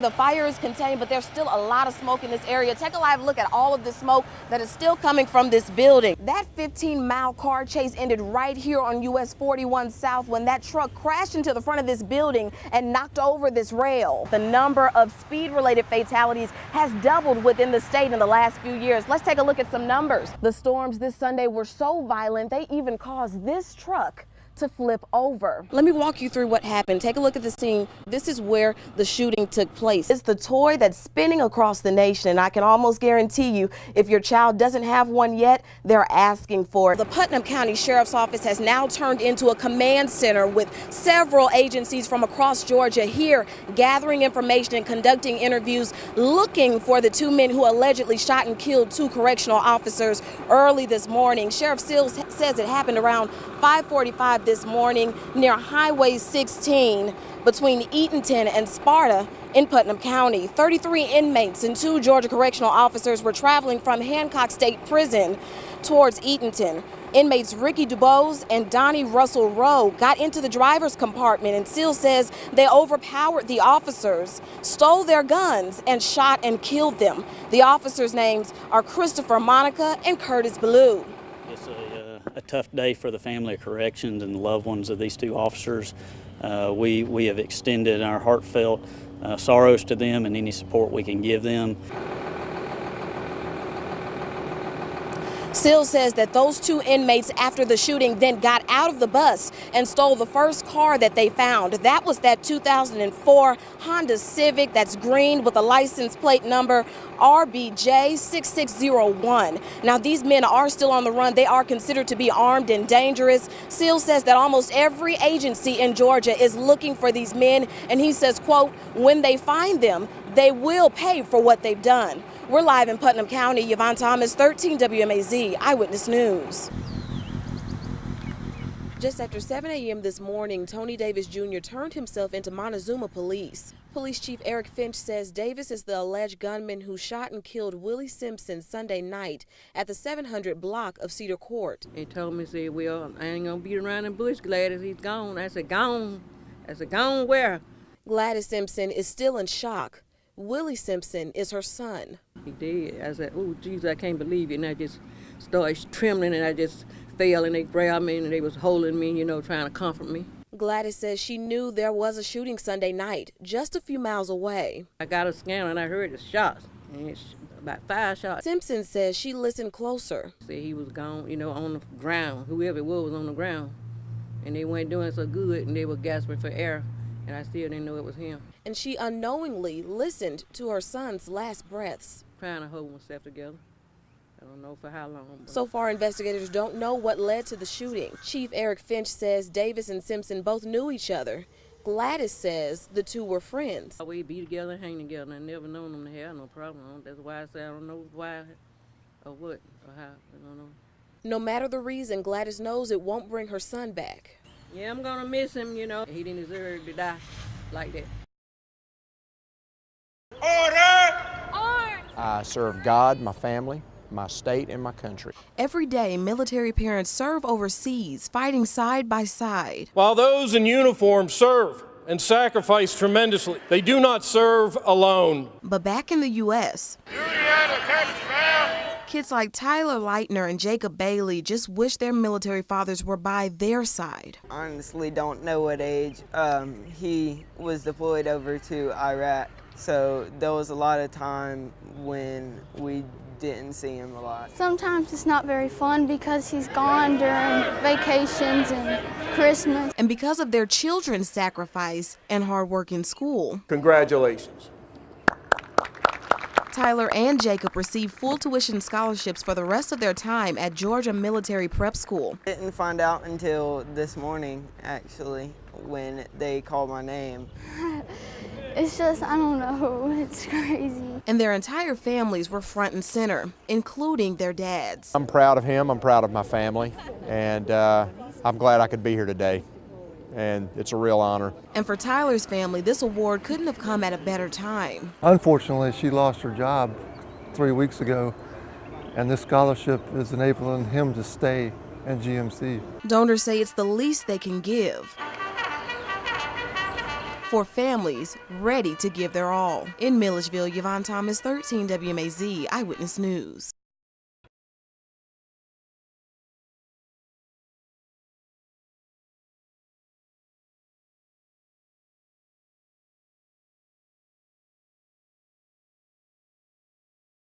The fire is contained, but there's still a lot of smoke in this area. Take a live look at all of the smoke that is still coming from this building. That 15-mile car chase ended right here on US 41 South when that truck crashed into the front of this building and knocked over this rail. The number of speed-related fatalities has doubled within the state in the last few years. Let's take a look at some numbers. The storms this Sunday were so violent, they even caused this truck to flip over. Let me walk you through what happened. Take a look at the scene. This is where the shooting took place. It's the toy that's spinning across the nation, and I can almost guarantee you, if your child doesn't have one yet, they're asking for it. The Putnam County Sheriff's Office has now turned into a command center with several agencies from across Georgia here gathering information and conducting interviews, looking for the two men who allegedly shot and killed two correctional officers early this morning. Sheriff Sills says it happened around 5:45 this morning near Highway 16 between Eatonton and Sparta in Putnam County. 33 inmates and 2 Georgia correctional officers were traveling from Hancock State Prison towards Eatonton. Inmates Ricky Dubose and Donnie Russell Rowe got into the driver's compartment, and Seal says they overpowered the officers, stole their guns, and shot and killed them. The officers' names are Christopher Monica and Curtis Blue. It's a tough day for the family of corrections and the loved ones of these two officers. We have extended our heartfelt sorrows to them and any support we can give them. Sills says that those 2 inmates after the shooting then got out of the bus and stole the first car that they found. That was that 2004 Honda Civic that's green with a license plate number RBJ 6601. Now, these men are still on the run. They are considered to be armed and dangerous. Sills says that almost every agency in Georgia is looking for these men, and he says, quote, when they find them, they will pay for what they've done. We're live in Putnam County. Yvonne Thomas, 13 WMAZ Eyewitness News. Just after 7 a.m. this morning, Tony Davis Jr. turned himself into Montezuma police. Police Chief Eric Finch says Davis is the alleged gunman who shot and killed Willie Simpson Sunday night at the 700 block of Cedar Court. He told me, said, well, I ain't gonna beat around the bush, Gladys, he's gone. I said, gone? I said, gone where? Gladys Simpson is still in shock. Willie Simpson is her son. He did. I said, oh, Jesus, I can't believe it. And I just started trembling, and I just fell, and they grabbed me, and they was holding me, you know, trying to comfort me. Gladys says she knew there was a shooting Sunday night, just a few miles away. I got a scan, and I heard the shots, and it's about 5 shots. Simpson says she listened closer. Said he was gone, you know, on the ground. Whoever it was on the ground. And they weren't doing so good, and they were gasping for air, and I still didn't know it was him. And she unknowingly listened to her son's last breaths. Trying to hold myself together. I don't know for how long. So far, investigators don't know what led to the shooting. Chief Eric Finch says Davis and Simpson both knew each other. Gladys says the two were friends. We be together and hang together. I never known them to have no problem. That's why I say I don't know why or what or how. I don't know. No matter the reason, Gladys knows it won't bring her son back. Yeah, I'm gonna miss him, you know. He didn't deserve to die like that. I serve God, my family, my state, and my country. Every day, military parents serve overseas, fighting side by side. While those in uniform serve and sacrifice tremendously, they do not serve alone. But back in the U.S., kids like Tyler Leitner and Jacob Bailey just wish their military fathers were by their side. Honestly, don't know what age. He was deployed over to Iraq, so there was a lot of time when we didn't see him a lot. Sometimes it's not very fun because he's gone during vacations and Christmas. And because of their children's sacrifice and hard work in school. Congratulations. Tyler and Jacob received full tuition scholarships for the rest of their time at Georgia Military Prep School. Didn't find out until this morning, actually, when they called my name. It's just, I don't know, it's crazy. And their entire families were front and center, including their dads. I'm proud of him, I'm proud of my family, and I'm glad I could be here today. And it's a real honor. And for Tyler's family, this award couldn't have come at a better time. Unfortunately, she lost her job 3 weeks ago, and this scholarship is enabling him to stay in GMC. Donors say it's the least they can give. for families ready to give their all. In Milledgeville, Yvonne Thomas, 13 WMAZ Eyewitness News.